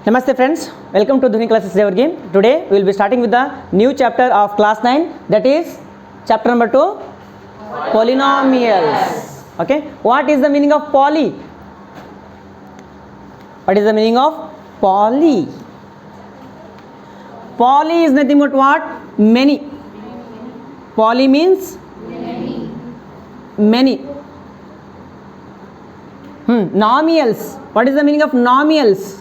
Namaste friends, welcome to Dhuni Classes Evergame. Today we will be starting with the new chapter of class 9, that is chapter number 2, polynomials. Okay, what is the meaning of poly? What is the meaning of poly? Poly is nothing but what? Many. Poly means many. Nomials. What is the meaning of nomials?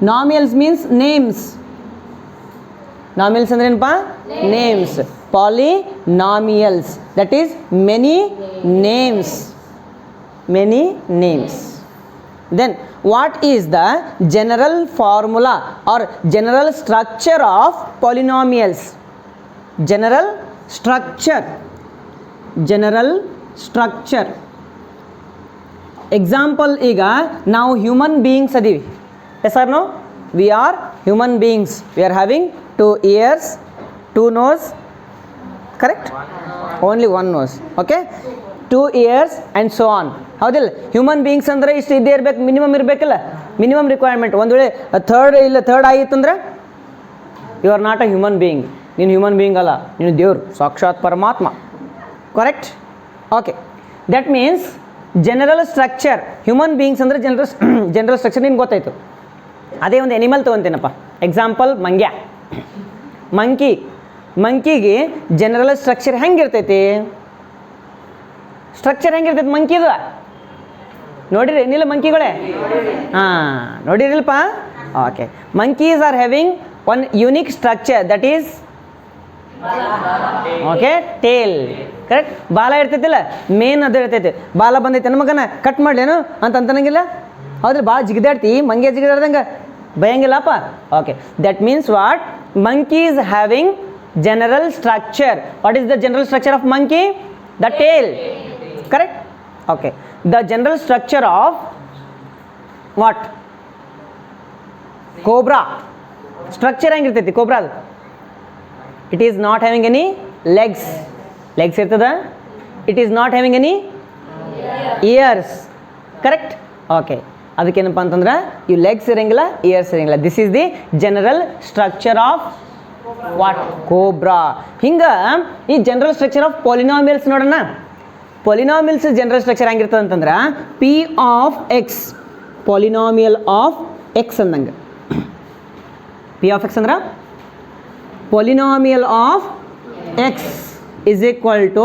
Nomials means names. Nomials ಅಂದ್ರೆ ಏನಪ್ಪ? Names. Polynomials, that is many names. Many names. Then what is the general formula or general structure of polynomials? General structure. General structure. Example, ಈಗ ನಾವು human beings ಅದೀವಿ. Yes or no? We are human beings. We are having 2 ears, 2 nose, correct? Only 1 nose. Okay? 2 ears and so on. ಹೌದಿಲ್ಲ? Human beings ಅಂದರೆ ಇಷ್ಟು ಇದ್ದೇ ಇರಬೇಕು, minimum ಇರಬೇಕಲ್ಲ, minimum requirement. ಒಂದು ವೇಳೆ ಥರ್ಡ್ ಆಗಿತ್ತಂದ್ರೆ you are not a human being. ನೀನು ಹ್ಯೂಮನ್ ಬೀಯಿಂಗ್ ಅಲ್ಲ, ನೀನು ದೇವ್ರು, ಸಾಕ್ಷಾತ್ ಪರಮಾತ್ಮ. Correct? Okay, that means general structure. Human beings ಅಂದರೆ ಜನರಲ್ ಸ್ಟ್ರಕ್ಚರ್ ನಿನ್ಗೆ ಗೊತ್ತಾಯಿತು. ಅದೇ ಒಂದು ಎನಿಮಲ್ ತೊಗೊತೀನಪ್ಪ, ಎಕ್ಸಾಂಪಲ್ ಮಂಗ್ಯ. ಮಂಕಿಗೆ ಜನರಲ್ ಸ್ಟ್ರಕ್ಚರ್ ಹೆಂಗಿರ್ತೈತಿ? ಸ್ಟ್ರಕ್ಚರ್ ಹೆಂಗಿರ್ತೈತಿ ಮಂಕಿದು? ನೋಡಿರಿ ಏನಿಲ್ಲ ಮಂಕಿಗಳೇ? ಹಾಂ, ನೋಡಿರಿಲ್ಪ? Okay, monkeys are having one unique structure, that is okay tail. Correct? ಬಾಲ ಇರ್ತೈತಿಲ್ಲ, ಮೇನ್ ಅದು ಇರ್ತೈತಿ. ಬಾಲ ಬಂದೈತೆ ನನ್ನ ಮಗನ ಕಟ್ ಮಾಡ್ಲೇನು ಅಂತಂಗಿಲ್ಲ? ಹೌದ್ರಿ, ಭಾಳ ಜಿಗಿದಾಡ್ತಿ, ಮಂಗೆ ಜಿಗಿದಾಡ್ದಂಗೆ ಭಯಂಗಿಲ್ಲಪ್ಪ. Okay, that means what? Monkey is having general structure. What is the general structure of monkey? The tail. Correct? Okay, the general structure of what? Cobra. Structure ಹೆಂಗಿರ್ತೈತಿ ಕೋಬ್ರಾದು? It is not having any legs. Legs ಇರ್ತದ? It is not having any ears. Correct? Okay, ಅದಕ್ಕೇನಪ್ಪ ಅಂತಂದ್ರೆ ಇವು legs ಇರಂಗಿಲ್ಲ, ears ಇರಂಗಿಲ್ಲ. This is the general structure of what? Cobra. ಹಿಂಗೆ ಈ ಜನರಲ್ ಸ್ಟ್ರಕ್ಚರ್ ಆಫ್ ಪಾಲಿನಾಮಿಯಲ್ಸ್ ನೋಡೋಣ. ಪಾಲಿನಾಮಿಯಲ್ಸ್ ಜನರಲ್ ಸ್ಟ್ರಕ್ಚರ್ ಹೆಂಗಿರ್ತದೆ ಅಂತಂದ್ರೆ P of X, polynomial of X ಅಂದಂಗೆ. ಪಿ ಆಫ್ ಎಕ್ಸ್ ಅಂದ್ರೆ polynomial of x is equal to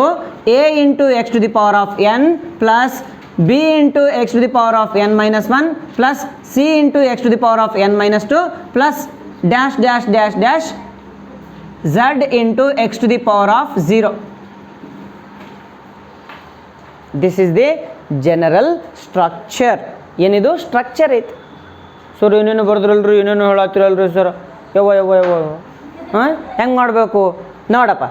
a into x to the power of n plus b into x to the power of n minus 1 plus c into x to the power of n minus 2 plus dash dash dash dash z into x to the power of 0. This is the general structure. ಏನಿದು structure ಐತಿ. Sir ಏನೇನು ಬರೆದ್ರಲ್ರಿ, ಏನೇನು ಹೇಳತ್ತಿರಲ್ರಿ sir? ಯವ್ವ ಹಾಂ, ಹೆಂಗೆ ಮಾಡಬೇಕು ನೋಡಪ್ಪ.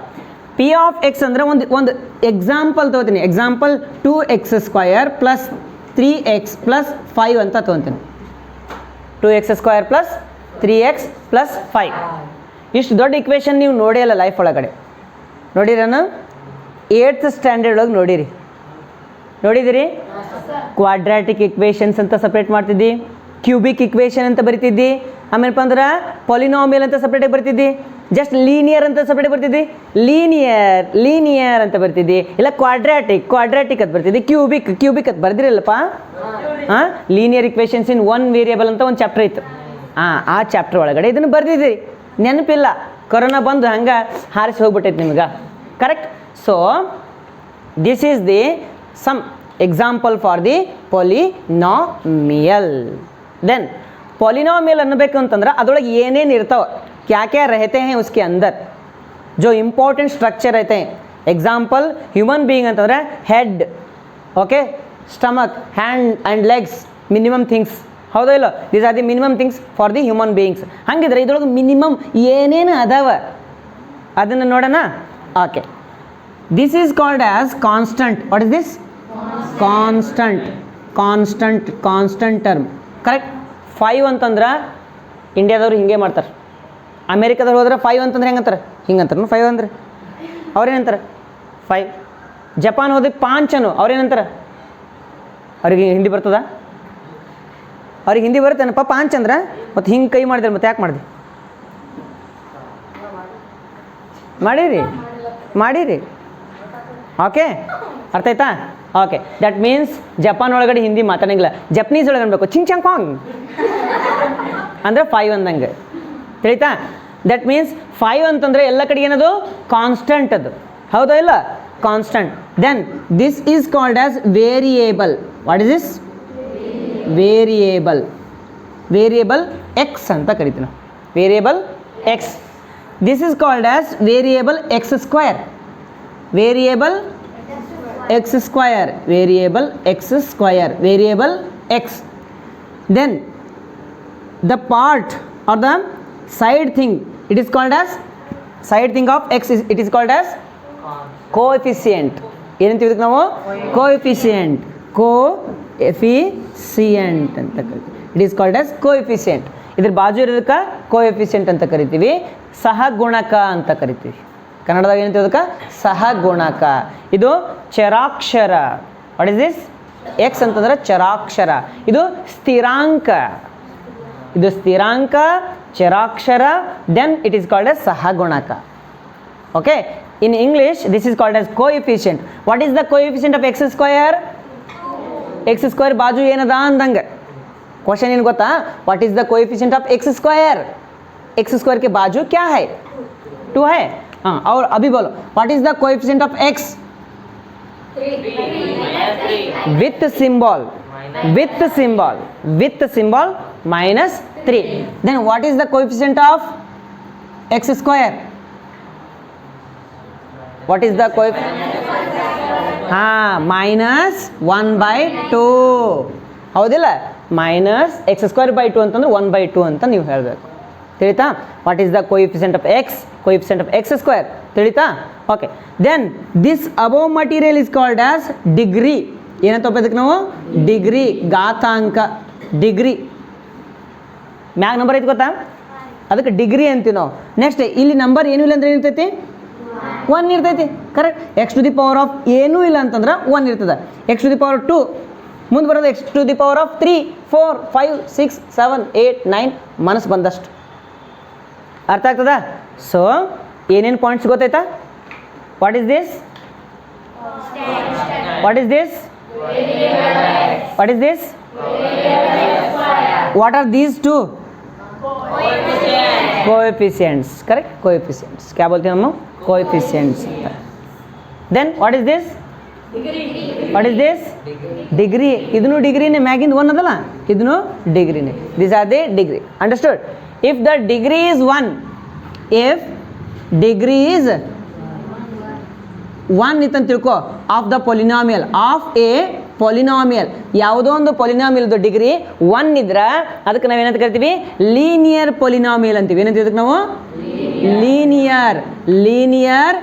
P of x ಅಂದರೆ ಒಂದು ಎಕ್ಸಾಂಪಲ್ ತೊಗೋತೀನಿ. Example 2x² plus 3x plus 5 ಅಂತ ತೊಗೊತೀನಿ. 2x² plus 3x plus 5. ಇಷ್ಟು ದೊಡ್ಡ ಇಕ್ವೇಷನ್ ನೀವು ನೋಡೇ ಇಲ್ಲ ಲೈಫ್ ಒಳಗಡೆ. ನೋಡಿರೇನು? 8th ಸ್ಟ್ಯಾಂಡರ್ಡ್ ಒಳಗೆ ನೋಡಿದಿರಿ? ಕ್ವಾಡ್ರಾಟಿಕ್ ಇಕ್ವೇಷನ್ಸ್ ಅಂತ ಸಪ್ರೇಟ್ ಮಾಡ್ತಿದ್ದಿ, ಕ್ಯೂಬಿಕ್ ಇಕ್ವೇಷನ್ ಅಂತ ಬರಿತಿದ್ದಿ, ಆಮೇಲೆಪ್ಪ ಅಂದ್ರೆ ಪಾಲಿನಾಮಿಯಲ್ ಅಂತ ಸಪ್ರೇಟಾಗಿ ಬರ್ತಿದ್ದಿ, ಜಸ್ಟ್ ಲೀನಿಯರ್ ಅಂತ ಸಪ್ರೇಟಾಗಿ ಬರ್ತಿದ್ದಿ, ಲೀನಿಯರ್ ಅಂತ ಬರ್ತಿದ್ದಿ, ಇಲ್ಲ ಕ್ವಾಡ್ರಾಟಿಕ್ ಅಂತ ಬರ್ತಿದ್ದಿ, ಕ್ಯೂಬಿಕ್ ಅಂತ ಬರ್ದಿರಲ್ಲಪ್ಪ. ಹಾಂ, ಲೀನಿಯರ್ ಇಕ್ವೇಷನ್ಸ್ ಇನ್ 1 ವೇರಿಯಬಲ್ ಅಂತ ಒಂದು ಚಾಪ್ಟರ್ ಇತ್ತು. ಆ ಚಾಪ್ಟರ್ ಒಳಗಡೆ ಇದನ್ನು ಬರ್ದಿದ್ದೀರಿ. ನೆನಪಿಲ್ಲ, ಕೊರೋನಾ ಬಂದು ಹಂಗೆ ಹಾರಿಸಿ ಹೋಗ್ಬಿಟ್ಟೈತೆ ನಿಮ್ಗೆ. Correct? So this is the some example for the polynomial. Then polynomial ಅನ್ನಬೇಕು ಅಂತಂದ್ರೆ ಅದರೊಳಗೆ ಏನೇನು ಇರ್ತಾವೆ, क्या क्या रहते हैं उसके अंदर, जो इम्पोर्टेंट स्ट्रक्चर रहते हैं. एग्जाम्पल ह्यूमन बीइंग ಅಂತಂದ್ರೆ head, okay, stomach, hand and legs, minimum things. ಹೌದಾ ಇಲ್ಲ? These are the minimum things for the human beings. ಹಾಗಿದ್ರೆ ಇದ್ರೊಳಗೆ ಮಿನಿಮಮ್ ಏನೇನು ಅದಾವ ಅದನ್ನು ನೋಡೋಣ. Okay, this is called as constant. What is this? Constant term. Correct? 5 ಅಂತಂದ್ರೆ ಇಂಡಿಯಾದವ್ರು ಹಿಂಗೆ ಮಾಡ್ತಾರೆ. ಅಮೇರಿಕಾದವ್ರು ಹೋದ್ರೆ 5 ಅಂತಂದ್ರೆ ಹೆಂಗಂತಾರೆ? ಹಿಂಗಂತಾರೆ 5 ಅಂದ್ರೆ. ಅವ್ರೇನಂತಾರೆ? 5. ಜಪಾನ್ ಹೋದ್ರೆ 5 ಅವ್ರೇನಂತಾರೆ? ಅವ್ರಿಗೆ ಹಿಂದಿ ಬರ್ತದ? ಅವ್ರಿಗೆ ಹಿಂದಿ ಬರುತ್ತೆ ಪಾಪ ಅಂಚಂದ್ರೆ ಮತ್ತು ಹಿಂಗೆ ಕೈ ಮಾಡಿದ್ರೆ ಮತ್ತೆ ಯಾಕೆ ಮಾಡಿದೆ ಮಾಡಿರಿ ಓಕೆ ಅರ್ಥ ಆಯ್ತಾ ಓಕೆ ದಟ್ ಮೀನ್ಸ್ ಜಪಾನ್ ಒಳಗಡೆ ಹಿಂದಿ ಮಾತಾಡಂಗಿಲ್ಲ ಜಪನೀಸ್ ಒಳಗೆ ಅನ್ಬೇಕು ಚಿಂಗ್ ಚಾಂಗ್ ಪಾಂಗ್ ಅಂದರೆ 5 ಅಂದಂಗೆ ತಿಳಿತಾ ದಟ್ ಮೀನ್ಸ್ 5 ಅಂತಂದರೆ ಎಲ್ಲ ಕಡೆ ಏನದು ಕಾನ್ಸ್ಟಂಟ್ ಅದು ಹೌದಾ ಇಲ್ಲ constant then this is called as variable what is this variable x ಅಂತ ಕರಿತೀವಿ ನಾವು variable x this is called as variable x square variable x. Then the part or the side thing, it is called as side thing of x it is called as coefficient. ಏನಂತೀವಿ ಇದಕ್ಕೆ ನಾವು coefficient ಅಂತ ಕರಿತೀವಿ. It is called as coefficient. ಇದ್ರ ಬಾಜು ಇರೋದಕ್ಕೆ coefficient ಅಂತ ಕರಿತೀವಿ, ಸಹಗುಣಕ ಅಂತ ಕರಿತೀವಿ. ಕನ್ನಡದಾಗ ಏನಂತೀವಿ ಅದಕ್ಕೆ ಸಹಗುಣಕ. ಇದು ಚರಾಕ್ಷರ. What is this? ಎಕ್ಸ್ ಅಂತಂದ್ರೆ ಚರಾಕ್ಷರ. ಇದು ಸ್ಥಿರಾಂಕ, ಚರಾಕ್ಷರ. Then it is called as ಸಹಗುಣಕ. Okay, in English this is called as coefficient. What is the coefficient of x square? X square ಬಾಜು ಏನದ ಅಂದಂಗೆ ಕ್ವಶನ್ ಏನು ಗೊತ್ತಾ? What is the coefficient of x square? X square के बाजू क्या है? 2 है. हाँ, और अभी बोलो what is the coefficient of x? 3 with symbol -3. Then what is the coefficient of x square? What is the हाँ -1/2 ಹೌದಿಲ್ಲ? -x²/2 ಅಂತಂದ್ರೆ 1/2 ಅಂತ ನೀವು ಹೇಳಬೇಕು. ತಿಳಿತಾ? What is the coefficient of x? Coefficient of x square. ತಿಳಿತಾ? Okay, then this above material is called as degree. ಏನಂತ ಇದಕ್ಕೆ ನಾವು ಡಿಗ್ರಿ, ಘಾತಾಂಕ, ಡಿಗ್ರಿ. ಮ್ಯಾಗ ನಂಬರ್ ಐತಿ ಗೊತ್ತಾ? ಅದಕ್ಕೆ ಡಿಗ್ರಿ ಅಂತೀವಿ ನಾವು. ನೆಕ್ಸ್ಟ್ ಇಲ್ಲಿ ನಂಬರ್ ಏನೂ ಇಲ್ಲ ಅಂದ್ರೆ ಏನಿರ್ತೈತಿ? 1 ಇರ್ತೈತಿ. ಕರೆಕ್ಟ್. x⁴ ಏನೂ ಇಲ್ಲ ಅಂತಂದ್ರೆ 1 ಇರ್ತದೆ. x⁴ 2 ಮುಂದೆ ಬರೋದು x⁴ 3 4 5 6 7 8 9 ಮನಸ್ಸು ಬಂದಷ್ಟು. ಅರ್ಥ ಆಗ್ತದ? ಸೊ ಏನೇನು ಪಾಯಿಂಟ್ಸ್ ಗೊತ್ತಾಯ್ತಾ? What is this? What is this? What are these two? Coefficients. Correct, coefficients. क्या बोलते हैं हम लोग? Coefficients. Then what is this? Degree. ಇದನ್ನು ಡಿಗ್ರಿನೇ, ಮ್ಯಾಗಿಂದ 1 ಅದಲ್ಲ, ಇದನ್ನು ಡಿಗ್ರಿನೇ. This are the degree. Understood? If the degree is 1, if degree is 1 ಇತ್ತಂತ ತಿಳ್ಕೊ, of the polynomial, of a polynomial, ಯಾವುದೋ ಒಂದು ಪೊಲಿನಾಮಿಯಲ್ದು ಡಿಗ್ರಿ 1 ಇದ್ರೆ ಅದಕ್ಕೆ ನಾವೇನಂತ ಕರಿತೀವಿ? ಲೀನಿಯರ್ ಪೊಲಿನಾಮಿಯಲ್ ಅಂತೀವಿ. ಏನಂತೀವಿ ಅದಕ್ಕೆ ನಾವು? Linear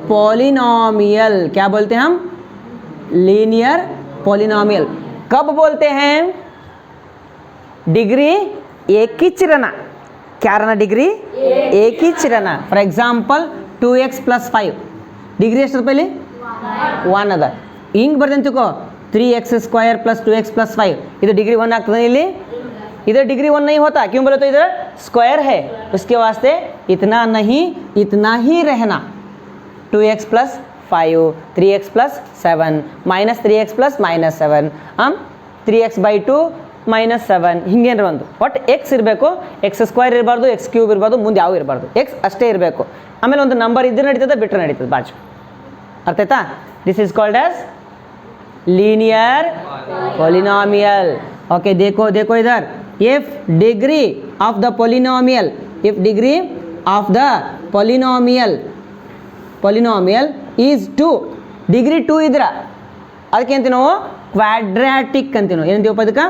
polynomial. क्या बोलते हैं हम? Linear polynomial. कब बोलते हैं? डिग्री एक ही रहना. क्या रहना? डिग्री एक ही रहना. फॉर एग्जांपल 2x + 5 डिग्री ಎಷ್ಟು ಪೈಲಿ? 1 ಅದ. ಹಿಂಗೆ ಬರ್ದಂತ ತಿಳ್ಕೊ, 3x² + 2x + 5 ಇದು डिग्री 1 ಆಗ್ತದೆ. ಇಲ್ಲಿ इधर डिग्री 1 नहीं होता. क्यों बोले? तो इधर स्क्वायर है, उसके वास्ते इतना नहीं, इतना ही रहना. 2x + 5 3x + 7 -3x + -7 3x/2 -7 ಹಿಂಗೇನ್ರ ಒಂದು ಒಟ್ಟು ಎಕ್ಸ್ ಇರಬೇಕು. x² ಇರಬಾರ್ದು, x³ ಇರಬಾರ್ದು, ಮುಂದೆ ಯಾವ ಇರಬಾರ್ದು, ಎಕ್ಸ್ ಅಷ್ಟೇ ಇರಬೇಕು. ಆಮೇಲೆ ಒಂದು ನಂಬರ್ ಇದ್ರೆ ನಡೀತದೆ, ಬಿಟ್ಟರೆ ನಡೀತದೆ ಬಾಜು. ಅರ್ಥ ಆಯ್ತಾ? This is called as linear polynomial. Okay, देखो इधर. if degree of the polynomial is 2, degree 2 ಇದ್ರೆ ಅದಕ್ಕೆ ಅಂತೀವಿ ನಾವು ಕ್ವಾಡ್ರಾಟಿಕ್ ಅಂತೀವಿ ನಾವು. ಏನಂತೀವಪ್ಪ ಅದಕ್ಕೆ?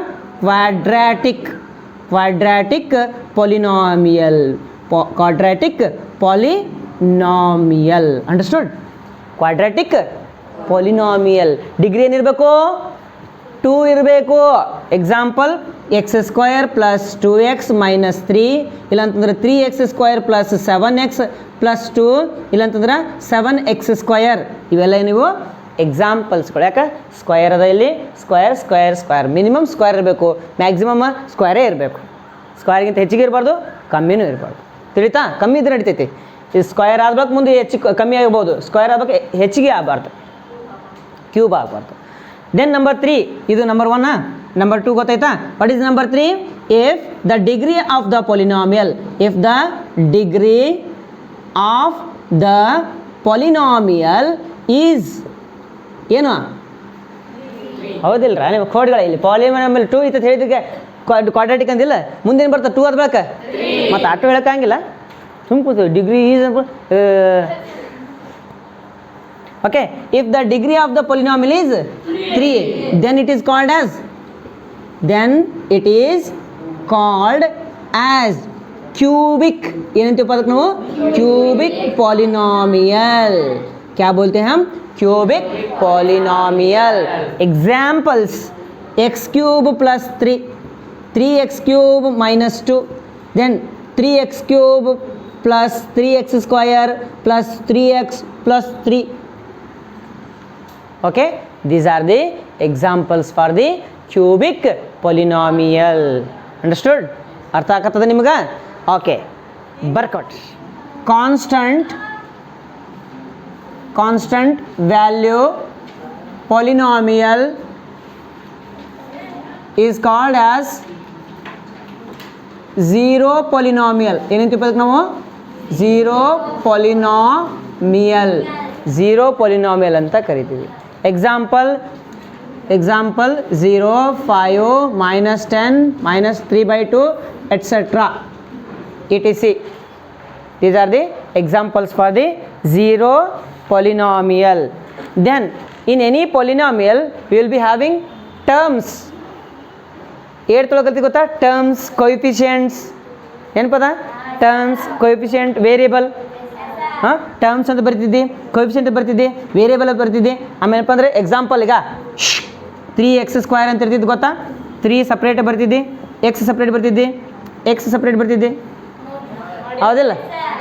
Quadratic polynomial. Understood? Quadratic polynomial degree ಏನಿರಬೇಕು? 2 ಇರಬೇಕು. ಎಕ್ಸಾಂಪಲ್ x² + 2x - 3, ಇಲ್ಲಾಂತಂದ್ರೆ 3x² + 7x + 2, ಇಲ್ಲಾಂತಂದ್ರೆ 7x². ಇವೆಲ್ಲ ನೀವು ಎಕ್ಸಾಂಪಲ್ಸ್ಗಳು. ಯಾಕೆ ಸ್ಕ್ವಯರ್ ಅದ ಇಲ್ಲಿ, square square square, minimum square ಇರಬೇಕು, ಮ್ಯಾಕ್ಸಿಮಮ್ ಸ್ಕ್ವಯರೇ ಇರಬೇಕು. ಸ್ಕ್ವಯರ್ಗಿಂತ ಹೆಚ್ಚಿಗೆ ಇರಬಾರ್ದು, ಕಮ್ಮಿನೂ ಇರಬಾರ್ದು. ತಿಳಿತಾ? ಕಮ್ಮಿ ಇದ್ರೆ ನಡಿತೈತಿ. ಇದು ಸ್ಕ್ವಯರ್ ಆಗ್ಬೇಕು, ಮುಂದೆ ಕಮ್ಮಿ ಆಗ್ಬೋದು. ಸ್ಕ್ವಯರ್ ಆಗ್ಬೇಕು, ಹೆಚ್ಚಿಗೆ ಆಗಬಾರ್ದು, ಕ್ಯೂಬ್ ಆಗಬಾರ್ದು. ದೆನ್ ನಂಬರ್ 3, ಇದು ನಂಬರ್ 1. ನಂಬರ್ 2 ಗೊತ್ತಾಯ್ತಾ? What is number 3? If the degree of the polynomial, if the degree of the polynomial is ಏನು? ಹೌದಿಲ್ಲ ನಿಮ್ಮ ಕೋಡ್ಗಳ ಇಲ್ಲಿ ಪಾಲಿನಾಮಿಯಲ್ 2 ಇತ್ತು ಹೇಳಿದಕ್ಕೆ ಕ್ವಾಡ್ರಾಟಿಕ್ ಅಂದಿಲ್ಲ, ಮುಂದೇನು ಬರ್ತದೆ 2 ಅದ ಬಳಕ ಮತ್ತು ಆಟೋ ಹೇಳೋಕ್ಕಾಗಿಲ್ಲ. ಸುಮ್ಕೂತು degree is okay. If the degree of the polynomial is 3, then it is called as cubic. ಏನಂತೀವಿ ಪದಕ್ಕೆ ನಾವು? Cubic polynomial. क्या बोलते हैं हम? Cubic polynomial. Examples: x cube plus 3, 3x cube minus 2, then 3x cube plus 3x square plus 3x plus 3. Okay, these are the examples for the cubic polynomial. Understood? ಅರ್ಥ ಆಗತ್ತದ ನಿಮಗೆ? ಓಕೆ, ಬರ್ಕೊಟ್ರಿ. Constant value polynomial is called as zero polynomial. ಏನಂತೀವಿ ಪದಕ್ಕೆ ನಾವು? Zero polynomial ಅಂತ ಕರಿತೀವಿ. Example 0, 5, -10, -3/2, etc. etc. These are the examples for the zero polynomial. Then in any polynomial we will be having terms. ಏಳ್ತೊಳಗಲ್ತಿ ಗೊತ್ತಾ? Terms, coefficients. ಏನು ಪದ? Terms, coefficient, variable. ಹಾಂ, ಟರ್ಮ್ಸ್ ಅಂತ ಬರ್ತಿದ್ದಿ, ಕೊಯಿಫಿಷಿಯೆಂಟ್ ಬರ್ತಿದ್ದಿ, ವೇರಿಯೇಬಲ್ ಅಂತ ಬರ್ತಿದ್ದಿ. ಆಮೇಲೆ ಏನಪ್ಪ ಅಂದರೆ ಎಕ್ಸಾಂಪಲ್ ಈಗ 3x ಸ್ಕ್ವಯರ್ ಅಂತ ಇರ್ತಿದ್ದು ಗೊತ್ತಾ? 3 ಸಪ್ರೇಟ್ ಬರ್ತಿದ್ದಿ, x ಸಪ್ರೇಟ್ ಬರ್ತಿದ್ದಿ, x ಸಪ್ರೇಟ್ ಬರ್ತಿದ್ದಿ. ಹೌದಿಲ್ಲ?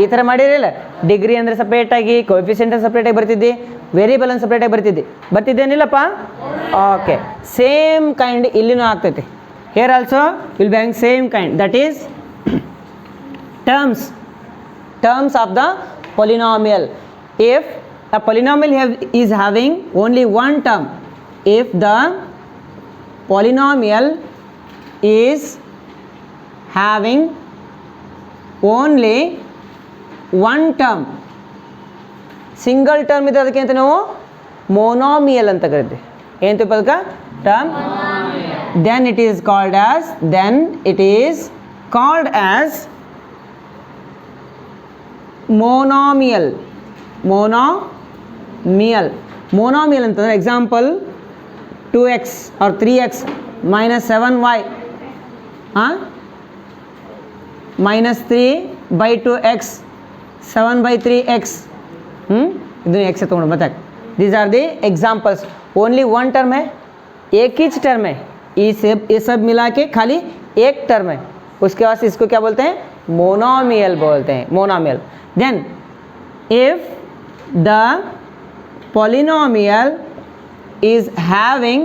ಈ ಥರ ಮಾಡಿರಲಿಲ್ಲ. ಡಿಗ್ರಿ ಅಂದರೆ ಸಪ್ರೇಟಾಗಿ, ಕೊಯಿಫಿಷಿಯೆಂಟ್ ಸಪ್ರೇಟಾಗಿ ಬರ್ತಿದ್ದಿ, ವೇರಿಯೇಬಲ್ ಅಂತ ಸಪ್ರೇಟಾಗಿ ಬರ್ತಿದ್ದೇನಿಲ್ಲಪ್ಪ? ಓಕೆ, ಸೇಮ್ ಕೈಂಡ್ ಇಲ್ಲಿನೂ ಆಗ್ತೈತಿ. Here also will be having same kind, that is terms of the polynomial. If a polynomial is having only one term, if the polynomial is having only one term, single term ಇದೆ, ಅದಕ್ಕೆ ಅಂತ ನಾವು ಮೊನೋಮಿಯಲ್ ಅಂತ ಕರಿತೀವಿ. ಏನಂತ ಪದಕ? term. Then it is called as monomial. Monomial ಅಂತಂದ್ರೆ example 2x or 3x minus 7y minus 3/2x 7/3x. ಇದನ್ನು x ತಗೊಂಡು ಮತ್ತೆ. These are the examples. Only one term है, एक ही टर्म है. ये सब मिला के खाली एक टर्म है. उसके बाद इसको क्या बोलते हैं? मोनोमियल बोलते हैं. Monomial. Then if the polynomial is having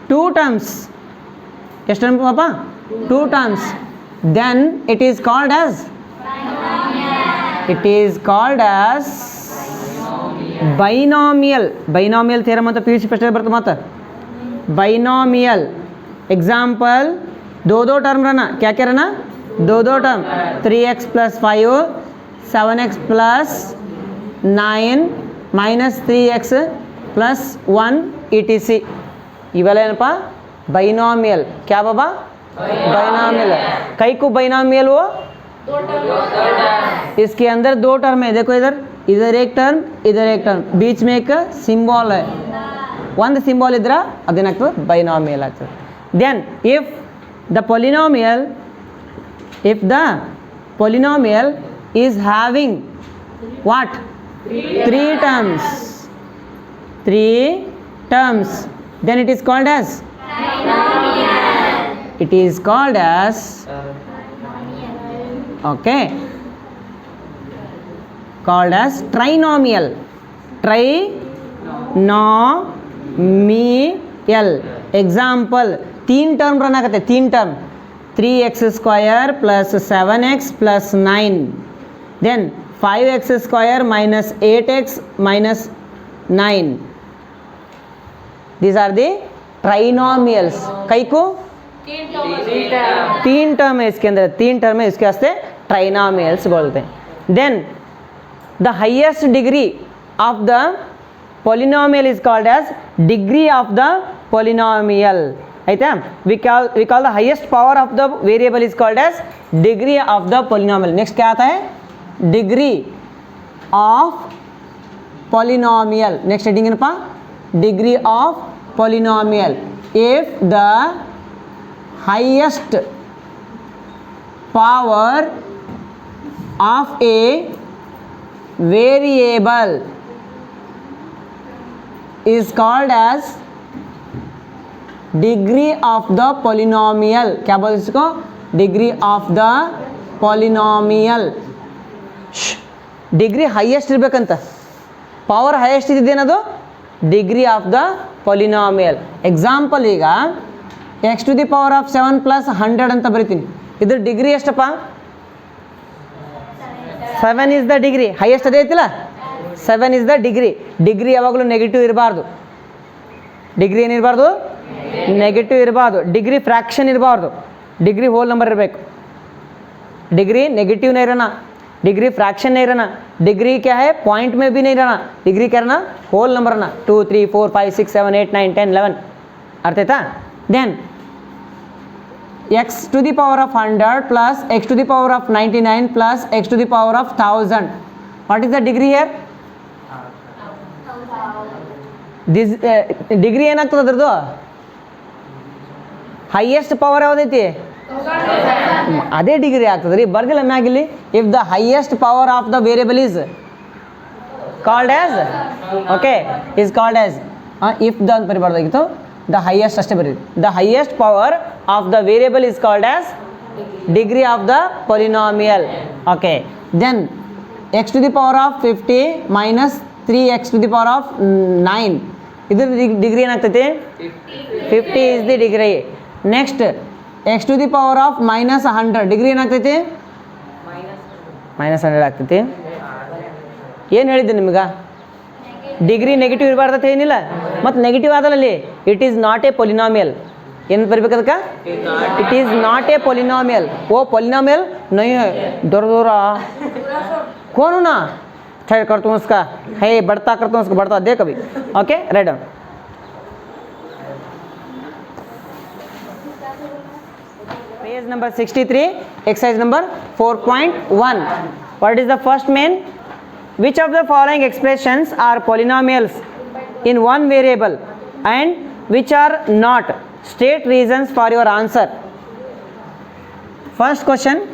two terms, ಎಷ್ಟು ಟರ್ಮ್ ಪಾಪ? 2 terms, then it is called as binomial theorem ಅಂತ PUC ಫಸ್ಟ್ ಬರ್ತದೆ. ಮತ್ತೆ binomial एग्जाम्पल दो टर्म रहना, क्या रहना? दो term 3x + 5, 7x + 9 -3x + 1 etc. ಇವೆಲ್ಲ ಏನಪ್ಪ? binomial. क्या बाबा? binomial. कई को binomial वो इसके अंदर 2 टर्म है. देखो इधर एक टर्म, इधर एक टर्म, बीच में एक सिंबल है. ಒಂದು ಸಿಂಬಲ್ ಇದ್ರೆ ಅದೇನಾಗ್ತದೆ? ಬೈನಾಮಿಯಲ್ ಆಗ್ತದೆ. Then if the polynomial is having what? 3 terms, then it is called as okay, called as trinomial. Trinomial example 3 term रन आगते 3 term 3x square plus 7x plus 9 then 5x square minus 8x minus 9 these are the trinomials कई को 3 term है इसके अंदर 3 term है इसके वास्ते ट्राइनॉमियल्स बोलते हैं then the highest degree of the polynomial is called as degree of the polynomial aitha we call the highest power of the variable is called as degree of the polynomial next kya aata hai degree of polynomial next heading ಏನಪ್ಪ degree of polynomial if the highest power of a variable is called as degree of the polynomial क्या बोलते इसको degree of the polynomial degree highest ಇರಬೇಕಂತ power highest ಇದೇನದು degree of the polynomial example ಈಗ x to the power of 7 plus 100 ಅಂತ ಬರಿತೀನಿ ಇದ್ರ degree ಎಷ್ಟಪ್ಪ 7 ಇಸ್ ದ ಡಿಗ್ರಿ ಹೈಯೆಸ್ಟ್ ಅದೇ ಐತಿಲ್ಲ 7 ಇಸ್ ದ ಡಿಗ್ರಿ ಡಿಗ್ರಿ ಯಾವಾಗಲೂ ನೆಗೆಟಿವ್ ಇರಬಾರ್ದು ಡಿಗ್ರಿ ಏನಿರಬಾರ್ದು ನೆಗೆಟಿವ್ ಇರಬಾರ್ದು ಡಿಗ್ರಿ ಫ್ರ್ಯಾಕ್ಷನ್ ಇರಬಾರ್ದು ಡಿಗ್ರಿ ಹೋಲ್ ನಂಬರ್ ಇರಬೇಕು डिग्री नेगेटिव नहीं रहना डिग्री फ्रैक्शन नहीं रहना डिग्री क्या है पॉइंट में भी नहीं रहना डिग्री क्या रहना होल नंबर रहना 2 3 4 5 6 7 8 9 10 11 अर्थ था then x to the power of 100 plus x to the power of 99 plus x to the power of 1000 what is the degree here this degree ಏನಾಗ್ತದೆ ಅದರದು ಹೈಯೆಸ್ಟ್ ಪವರ್ ಯಾವುದೈತಿ ಅದೇ ಡಿಗ್ರಿ ಆಗ್ತದೆ ರೀ ಬರ್ದಿಲ್ಲ ಮ್ಯಾಗಿಲ್ಲಿ if the highest power of the variable is called as okay is called as if the ಅಂತ ಬರಿಬಾರ್ದಾಗಿತ್ತು the highest ಅಷ್ಟೇ ಬರೀ the highest power of the variable is called as degree of the polynomial okay then x to the power of 50 minus 3x to the power of 9 ಇದ್ರ degree ಏನಾಗ್ತೈತಿ 50 is the degree next x to the power of minus 100 degree ಏನಾಗ್ತೈತಿ minus 100 ಆಗ್ತೈತಿ ಏನು ಹೇಳಿದ್ದೆ ನಿಮ್ಗೆ degree negative ಇರಬಾರ್ದತ್ತೆ ಏನಿಲ್ಲ ಮತ್ತು ನೆಗೆಟಿವ್ ಆದರಲ್ಲಿ it is not a polynomial ಏನು ಬರಬೇಕು ಅದಕ್ಕೆ it is not a polynomial वो पॉलिनोमियल नहीं है दूर दूर कौन हो ना ठहर कर तुम उसका है बढ़ता करता हूँ उसको बढ़ता दे कभी okay write down page number 63 exercise number 4.1 what is the first main which of the following expressions are polynomials in one variable and which are not state reasons for your answer first question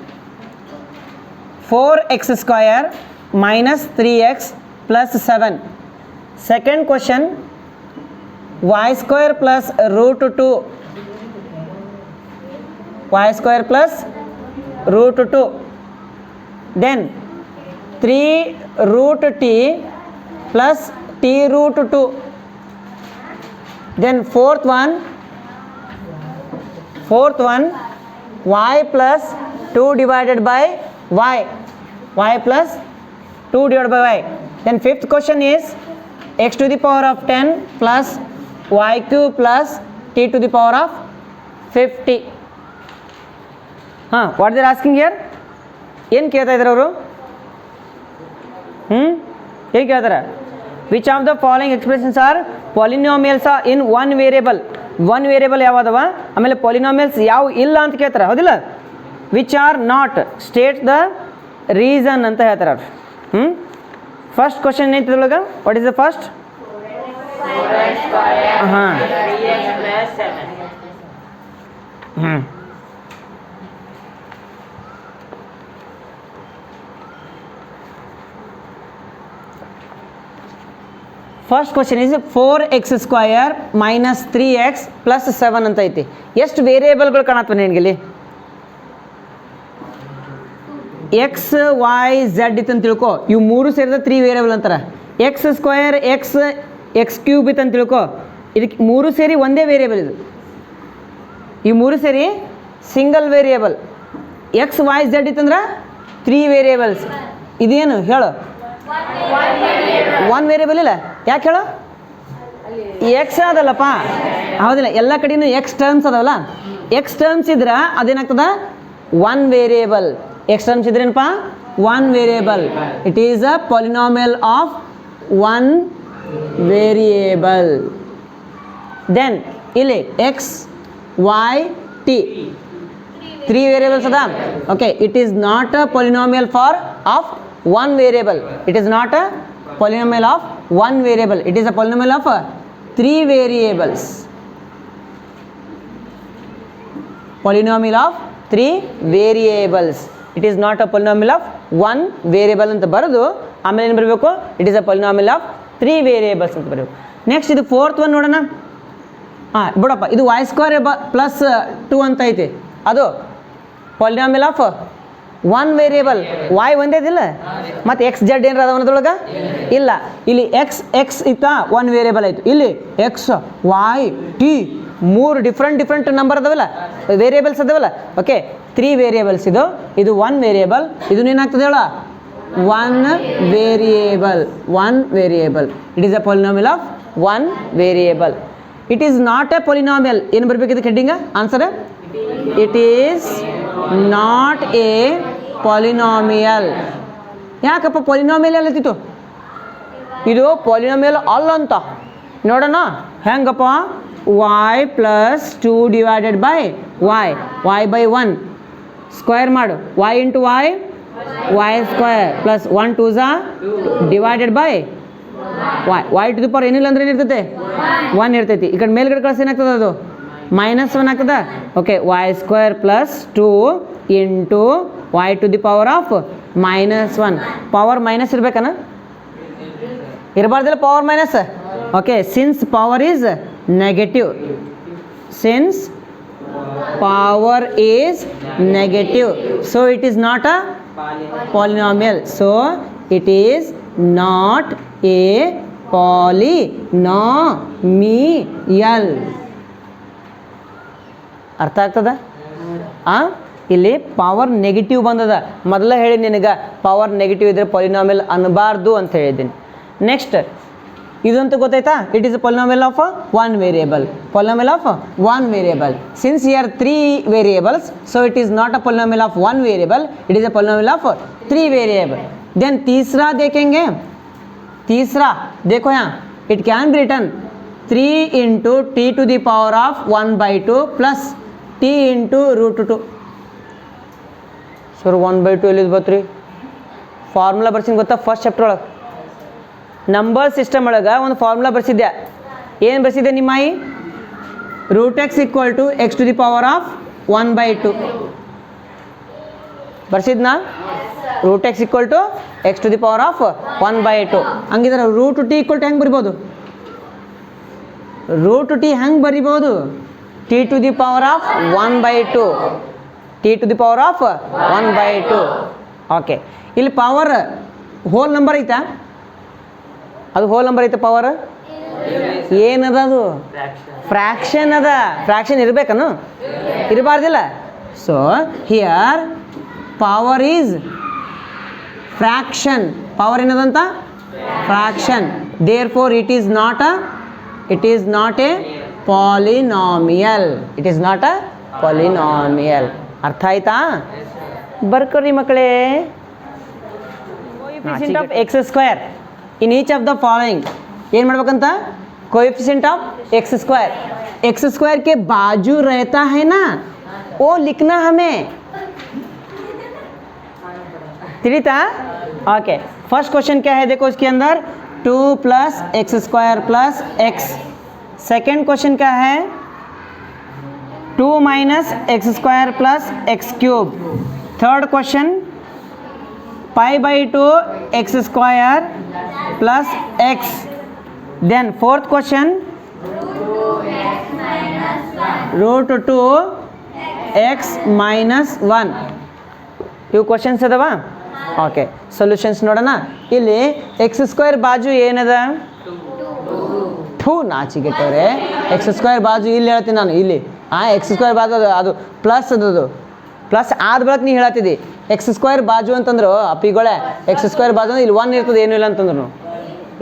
4x square minus 3x plus 7 second question y square plus root 2 y square plus root 2 then 3 root t plus t root 2 then fourth one y plus 2 divided by y plus 2 divided by y then fifth question is x to the power of 10 plus y cube plus t to the power of 50 हाँ what there asking here ಏನು ಕೇಳ್ತಾ ಇದ್ದಾರೆ ಅವರು ಏನು ಕೇಳ್ತಾರೆ which of the following expressions are polynomials in one variable ಯಾವದವ ಆಮೇಲೆ polynomials ಯಾವ ಇಲ್ಲ ಅಂತ ಕೇಳ್ತಾರೆ ಹೌದಿಲ್ಲ which are not state the reason ಅಂತ ಹೇಳ್ತಾರೆ ಅವ್ರು ಫಸ್ಟ್ ಕ್ವಶನ್ ಏನೈತಿದ್ರೊಳಗೆ ವಾಟ್ ಇಸ್ ದ ಫಸ್ಟ್ ಹಾಂ first question is 4x square minus 3x plus 7 ಅಂತ ಐತಿ ಎಷ್ಟು ವೇರಿಯೇಬಲ್ಗಳು ಕಾಣತ್ವ ನಿನಗಿಲ್ಲಿ ಎಕ್ಸ್ ವೈ ಝೆಡ್ ಇತ್ತು ಅಂತ ತಿಳ್ಕೊ ಇವು ಮೂರು ಸೇರಿದ 3 ವೇರಿಯೇಬಲ್ ಅಂತಾರೆ ಎಕ್ಸ್ ಸ್ಕ್ವಯರ್ ಎಕ್ಸ್ ಕ್ಯೂಬ್ ಇತ್ತು ಅಂತ ತಿಳ್ಕೊ. ಇದಕ್ಕೆ ಮೂರು ಸೇರಿ ಒಂದೇ ವೇರಿಯೇಬಲ್ ಇದು. ಈ ಮೂರು ಸೇರಿ single variable. X y z ಇತ್ತಂದ್ರೆ 3 ವೇರಿಯೇಬಲ್ಸ್. ಇದೇನು ಹೇಳು? 1 ವೇರಿಯೇಬಲ್ ಇಲ್ಲ. ಯಾಕೆ ಹೇಳು? ಎಕ್ಸ್ ಅದಲ್ಲಪ್ಪ, ಹೌದಿಲ್ಲ? ಎಲ್ಲ ಕಡೆಯೂ ಎಕ್ಸ್ ಟರ್ಮ್ಸ್ ಅದಾವಲ್ಲ. ಎಕ್ಸ್ ಟರ್ಮ್ಸ್ ಇದ್ರೆ ಅದೇನಾಗ್ತದ? 1 ವೇರಿಯೇಬಲ್. ಎಕ್ಸ್ ಟರ್ಮ್ಸ್ ಇದ್ರೇನಪ್ಪ? 1 variable. It is a polynomial of 1 variable. Then ಇಲ್ಲಿ ಎಕ್ಸ್ ವೈ ಟಿ 3 ವೇರಿಯೇಬಲ್ಸ್ ಅದ. Okay, it is not a polynomial of 1 variable. It is not a polynomial of 1 variable. It is a polynomial of 3 variables. Polynomial of 3 variables. It is not a polynomial of 1 variable ಅಂತ ಬರೆದು ಆಮೇಲೆ ಏನು ಬರಬೇಕು? It is a polynomial of 3 variables ಅಂತ ಬರಬೇಕು. Next ಇದು 4th one ನೋಡೋಣ. ಬಿಡಪ್ಪ, ಇದು ವೈ ಸ್ಕ್ವೇರ್ ಪ್ಲಸ್ 2 ಅಂತ ಐತಿ. ಅದು ಪಾಲಿನಾಮಿಯಲ್ ಆಫ್ 1 ವೇರಿಯೇಬಲ್. ವೈ ಒಂದೇ ಇದಿಲ್ಲ, ಮತ್ತು ಎಕ್ಸ್ ಜೆಡ್ ಏನಾರ ಅದಾವ ಅನ್ನೋದ್ರೊಳಗೆ ಇಲ್ಲ. ಇಲ್ಲಿ ಎಕ್ಸ್ ಇತ್ತಾ 1 ವೇರಿಯೇಬಲ್ ಆಯಿತು. ಇಲ್ಲಿ x y t 3 different number ಅದಾವಲ್ಲ, ವೇರಿಯೇಬಲ್ಸ್ ಅದಾವಲ್ಲ. ಓಕೆ, 3 ವೇರಿಯೇಬಲ್ಸ್ ಇದು. ಇದು 1 ವೇರಿಯೇಬಲ್. ಇದನ್ನ ಏನಾಗ್ತದೆ ಹೇಳ? 1 variable. 1 variable. It is a polynomial of 1 variable. It is not a polynomial. ಏನು ಬರಬೇಕಿದೆ ಹೆಡ್ಡಿಂಗ? Answer: it is not a polynomial. ಯಾಕಪ್ಪ ಪಾಲಿನಾಮಿಯಲ್ ಅಲ್ಲತ್ತಿತ್ತು? ಇದು ಪಾಲಿನಾಮಿಯಲ್ ಅಲ್ಲ ಅಂತ ನೋಡೋಣ. ಹೆಂಗಪ್ಪ? Y plus 2 divided by y by 1 square ಮಾಡು. Y into Y square plus 1 2 divided by y to the power ಏನಿಲ್ಲ ಅಂದ್ರೆ ಏನಿರ್ತೈತೆ? 1 ಇರ್ತೈತಿ. ಈ ಕಡೆ ಮೇಲ್ಗಡೆ ಕಳಿಸ್ ಏನಾಗ್ತದೆ? ಅದು -1 ಆಗ್ತದ. Okay, y square plus 2 into y to the power of -1. Power minus ಇರ್ಬೇಕನ? ಇರಬಾರ್ದಿಲ್ಲ power minus. Okay, since power is negative, since power is negative, so it is not a polynomial. So it is not a polynomial. ಅರ್ಥ ಆಗ್ತದ? ಇಲ್ಲಿ power negative ಬಂದದ. ಮೊದಲ ಹೇಳಿ ನಿನಗೆ power negative ಇದ್ರೆ ಪಾಲಿನಾಮಿಯಲ್ ಅನ್ನಬಾರ್ದು ಅಂತ ಹೇಳಿದ್ದೀನಿ. ನೆಕ್ಸ್ಟ್ ಇದಂತೂ ಗೊತ್ತಾಯ್ತಾ? It is a polynomial of 1 variable. Polynomial of 1 variable. Since here 3 variables, so it is not a polynomial of 1 variable. It is a polynomial of 3 variable. Then तीसरा देखेंगे. तीसरा देखो यहाँ, it can be written 3 into t to the power of 1/2 plus t into √2. Sir 1/2 ಎಲ್ಲಿದ್ದು ಬತ್ರಿ? Formula ಬರ್ಸಿನ ಗೊತ್ತಾ? First chapter ಒಳಗೆ ನಂಬರ್ ಸಿಸ್ಟಮ್ ಒಳಗೆ ಒಂದು ಫಾರ್ಮುಲಾ ಬರ್ಸಿದ್ದೆ. ಏನು ಬರ್ಸಿದ್ದೆ ನಿಮ್ಮ ಮಾಯಿ? √x = x to the power of 1/2 ಬರ್ಸಿದ್ನಾ? √x = x to the power of 1/2. ಹಂಗಿದ್ರೆ √t = ಹೆಂಗೆ ಬರಿಬೋದು? √t ಹೆಂಗೆ ಬರಿಬೋದು? t to the power of 1/2. t to the power of 1/2. Okay, ಇಲ್ಲಿ ಪವರ್ ಹೋಲ್ ನಂಬರ್ ಐತಾ? ಅದು ಹೋಲ್ ನಂಬರ್ ಐತೆ ಪವರ್? ಏನದ? ಅದು ಫ್ರ್ಯಾಕ್ಷನ್ ಅದ. ಫ್ರ್ಯಾಕ್ಷನ್ ಇರಬೇಕನು? ಇರಬಾರ್ದಿಲ್ಲ. So here power is fraction. Power ಏನದಂತ? Fraction. Therefore it is not a polynomial. It is not a polynomial. ಅರ್ಥ ಆಯ್ತಾ? ಬರ್ಕೊರಿ ಮಕ್ಕಳೇ. Coefficient of x square in each of the following ಏನು ಮಾಡ್ಬೇಕಂತ? कोएफिशिएंट ऑफ एक्स स्क्वायर के बाजू रहता है ना, वो लिखना हमें. ತಿಳಿತಾ? ओके, फर्स्ट क्वेश्चन क्या है देखो इसके अंदर 2 + x² + x. सेकंड क्वेश्चन क्या है? 2 - x² + x³. Third question π/2 x² plus x. Then fourth question √2 x - 1. ಇವು ಕ್ವಶನ್ಸ್ ಅದಾವ. ಓಕೆ ಸೊಲ್ಯೂಷನ್ಸ್ ನೋಡೋಣ. ಇಲ್ಲಿ ಎಕ್ಸ್ ಸ್ಕ್ವೇರ್ ಬಾಜು ಏನದ? ನಾಚಿಗೆಟ್ಟವ್ರೆ, ಎಕ್ಸ್ ಸ್ಕ್ವೇರ್ ಬಾಜು ಇಲ್ಲಿ ಹೇಳ್ತೀನಿ ನಾನು. ಇಲ್ಲಿ ಎಕ್ಸ್ ಸ್ಕ್ವೇರ್ ಬಾಜು ಅದು ಪ್ಲಸ್ ಅದು ಪ್ಲಸ್ ಆದ ಬಳಕ ನೀ ಹೇಳತ್ತಿದ್ದಿ. ಎಕ್ಸ್ ಸ್ಕ್ವೇರ್ ಬಾಜು ಅಂತಂದ್ರು ಅಪ್ಪಿಗಳೇ, ಎಕ್ಸ್ ಸ್ಕ್ವೇರ್ ಬಾಜು ಅಂದ್ರೆ ಇಲ್ಲಿ 1 ಇರ್ತದೆ, ಏನೂ ಇಲ್ಲ ಅಂತಂದ್ರು.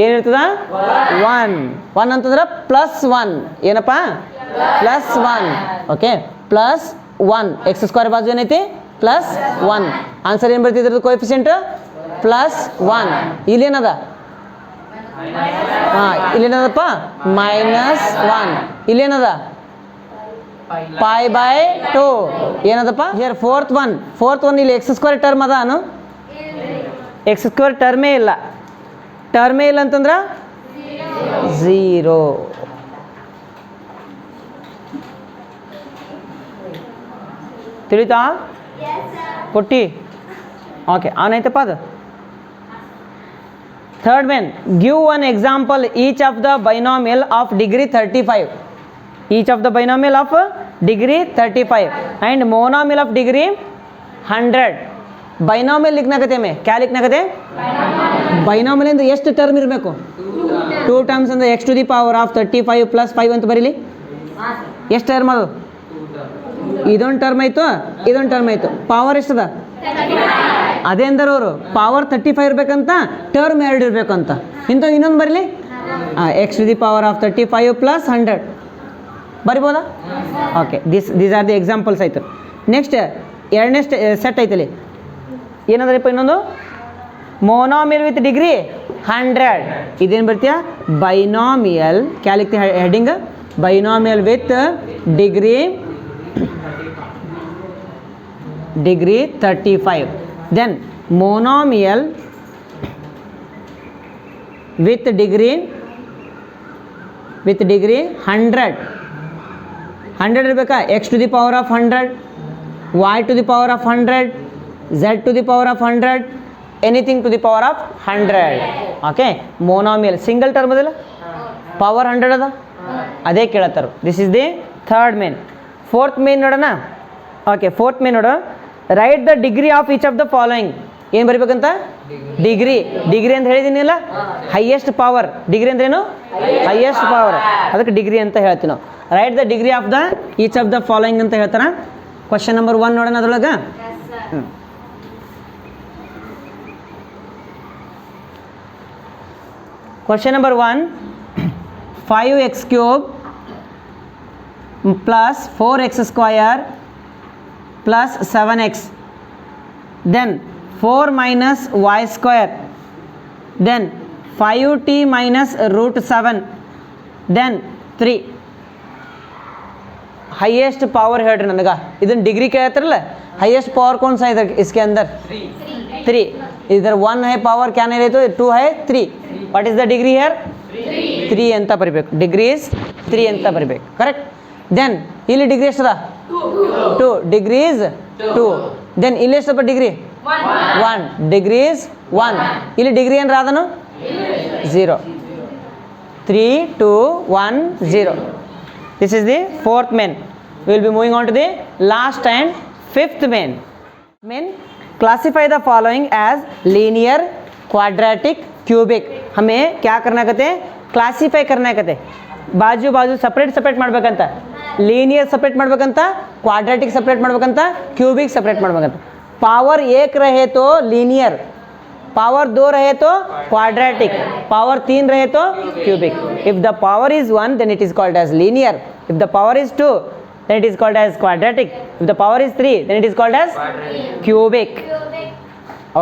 ಏನಿರ್ತದ? 1 ಅಂತಂದ್ರೆ +1. ಏನಪ್ಪ? +1. ಓಕೆ, +1. ಎಕ್ಸ್ ಸ್ಕ್ವೇರ್ ಬಾಜು ಏನೈತಿ? +1. ಆನ್ಸರ್ ಏನು ಬರ್ತಿದ್ರದ್ದು? ಕೋಎಫಿಷಿಯಂಟ್ +1. ಇಲ್ಲೇನದ? ಇಲ್ಲೇನದಪ್ಪ? -1. ಇಲ್ಲೇನದ? π/2. ಏನದಪ್ಪ? ಹಿಯರ್ ಫೋರ್ತ್ ಒನ್ ಇಲ್ಲಿ ಎಕ್ಸ್ ಸ್ಕ್ವೇರ್ ಟರ್ಮ್ ಅದಾನು? ಎಕ್ಸ್ ಸ್ಕ್ವೇರ್ ಟರ್ಮೇ ಇಲ್ಲ. ಟರ್ಮೇ ಇಲ್ಲ ಅಂತಂದ್ರೆ 0. ತಿಳಿತಾ? ಕೊಟ್ಟಿ? ಓಕೆ, ಆನೈತಪ್ಪ ಅದು. Third main, give one example each of the binomial of degree 35. Each of the binomial of degree 35 and monomial of degree 100. Binomial ಲಿಖನಾಗತ್ತೆ ಮೇ ಕ್ಯಾ ಲಿಖನಾಗತ್ತೆ? ಬೈನಾಮಿಯಲ್ ಅಂದ್ರೆ ಎಷ್ಟು ಟರ್ಮ್ ಇರಬೇಕು? 2 ಟರ್ಮ್ಸ್ ಅಂದ್ರೆ x⁴ (35 + 5) ಅಂತ ಬರೀಲಿ. ಎಷ್ಟು ಟರ್ಮ್ ಅದು? ಇದೊಂದು ಟರ್ಮ್ ಆಯಿತು, ಇದೊಂದು ಟರ್ಮ್ ಆಯಿತು. ಪವರ್ ಎಷ್ಟದ? ಅದೇ ಅಂದ್ರೆ ಅವರು ಪವರ್ 35 ಇರಬೇಕಂತ, ಟರ್ಮ್ 2 ಇರಬೇಕಂತ. ಇನ್ನೊಂದು ಬರೀಲಿ. x⁴ (35 + 100) ಬರಿಬೋದಾ? Okay, these are the examples ಆಯಿತು. ನೆಕ್ಸ್ಟ್ ಎರಡನೇ ಸೆಟ್ ಐತಲ್ಲಿ ಏನಂದ್ರಪ್ಪ? ಇನ್ನೊಂದು ಮೋನಾಮಿಯಲ್ ವಿತ್ ಡಿಗ್ರಿ 100. ಇದೇನು ಬರ್ತೀಯ? ಬೈನಾಮಿಯಲ್. ಕ್ಯಾ ಲಿಖತೆ heading? Binomial with degree 35. Then monomial with degree 100. 100 ಇರಬೇಕಾ? x⁴ (100), y⁴ (100), z⁴ (100), anything to the power of 100. Okay, monomial single term ಅದಲ್ಲ, ಪವರ್ 100 ಅದ, ಅದೇ ಕೇಳತ್ತಾರ. This is the third main. Fourth main ನೋಡೋಣ. ಓಕೆ, ಫೋರ್ತ್ ಮೇನ್ ನೋಡು. Right the degree of each of the following. ಏನು ಬರಿಬೇಕಂತ? Degree ಅಂತ ಹೇಳಿದೀನಿಲ್ಲ, highest power. Degree ಅಂದ್ರೇನು? Highest power, ಅದಕ್ಕೆ ಡಿಗ್ರಿ ಅಂತ ಹೇಳ್ತೀವಿ ನಾವು. Right the degree of the each of the following ಅಂತ ಹೇಳ್ತಾರ. ಕ್ವಶನ್ ನಂಬರ್ 1 ನೋಡೋಣ ಅದ್ರೊಳಗೆ. Question number 1, 5x³ + 4x² + 7x. Then 4 - y². Then 5t - √7. Then 3. Highest power ಹೇಳ್ರಿ ನನಗೆ. ಇದನ್ನ ಡಿಗ್ರಿ ಕೇಳ್ತಾರಲ್ಲ, हाईएस्ट पावर कौन सा है इधर? इसके अंदर 3. इधर 1 है पावर, क्या नहीं रहे तो 2 है 3. What is the degree here? 3 ಅಂತ ಬರಬೇಕು. ಡಿಗ್ರಿ ಇಸ್ 3 ಅಂತ ಬರಬೇಕು. ಕರೆಕ್ಟ್. ದೆನ್ ಇಲ್ಲಿ ಡಿಗ್ರಿ ಎಷ್ಟದ? 2. Degree is 2. ದೆನ್ ಇಲ್ಲಿ ಎಷ್ಟಪ್ಪ ಡಿಗ್ರಿ? 1. Degree is 1. ಇಲ್ಲಿ ಡಿಗ್ರಿ ಏನು ರಾದನು? 0. 3, 2, 1, 0. This is the fourth main. We will be moving on to the last and fifth main. Classify the following as linear, quadratic, cubic. हमें क्या करना कहते हैं? Classify करना कहते हैं. बाजू बाजू सेपरेट ಮಾಡಬೇಕಂತ. ಲೀನಿಯರ್ ಸಪ್ರೇಟ್ ಮಾಡಬೇಕಂತ, ಕ್ವಾಡ್ರಾಟಿಕ್ ಸಪ್ರೇಟ್ ಮಾಡಬೇಕಂತ, ಕ್ಯೂಬಿಕ್ ಸಪ್ರೇಟ್ ಮಾಡಬೇಕಂತ. पावर 1 रहे तो लीनियर, पावर 2 रहे तो क्वाड्रेटिक, पावर 3 रहे तो cubic. If the power is 1 then it is called as linear. If the power is 2 then it is called as quadratic. If the power is 3 then it is called as cubic.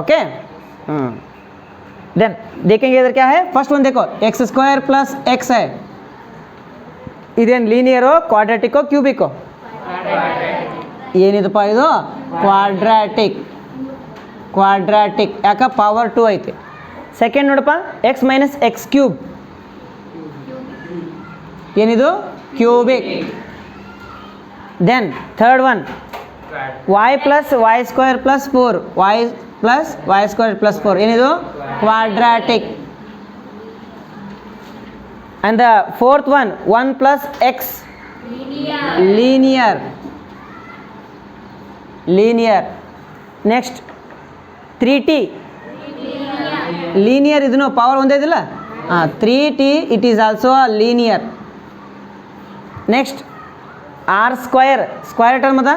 Okay. Then देखेंगे इधर क्या है. First one देखो, x² + x है. इधर linear हो, quadratic हो, cubic हो? ಏನಿದಪ್ಪ ಇದು? ಕ್ವಾಡ್ರಾಟಿಕ್. ಯಾಕೆ? ಪವರ್ 2 ಐತೆ. ಸೆಕೆಂಡ್ ನೋಡಪ್ಪ, x - x³ ಏನಿದು? Cubic. Then third one, y + y² + 4, y + y² + 4 ಏನಿದು? Quadratic. and the fourth one, 1 + x, linear. Next 3t linear ಇದನ್ನು ಪವರ್ ಒಂದೇ ಇದಿಲ್ಲ ಹಾಂ 3t it is also a linear next r square square term ಅದ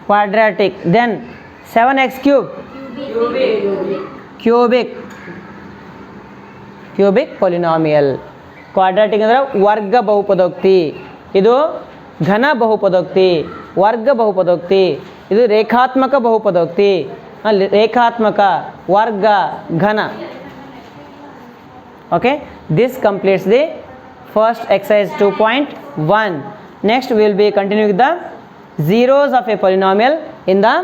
quadratic then 7x cube cubic polynomial quadratic ಅಂದರೆ ವರ್ಗ ಬಹುಪದೋಕ್ತಿ ಇದು ಘನ ಬಹುಪದೋಕ್ತಿ ವರ್ಗ ಬಹುಪದೋಕ್ತಿ ಇದು ರೇಖಾತ್ಮಕ ಬಹುಪದೋಕ್ತಿ ರೇಖಾತ್ಮಕ ವರ್ಗ ಘನ okay this completes the first exercise 2.1 next we will be continuing with the zeros of a polynomial in the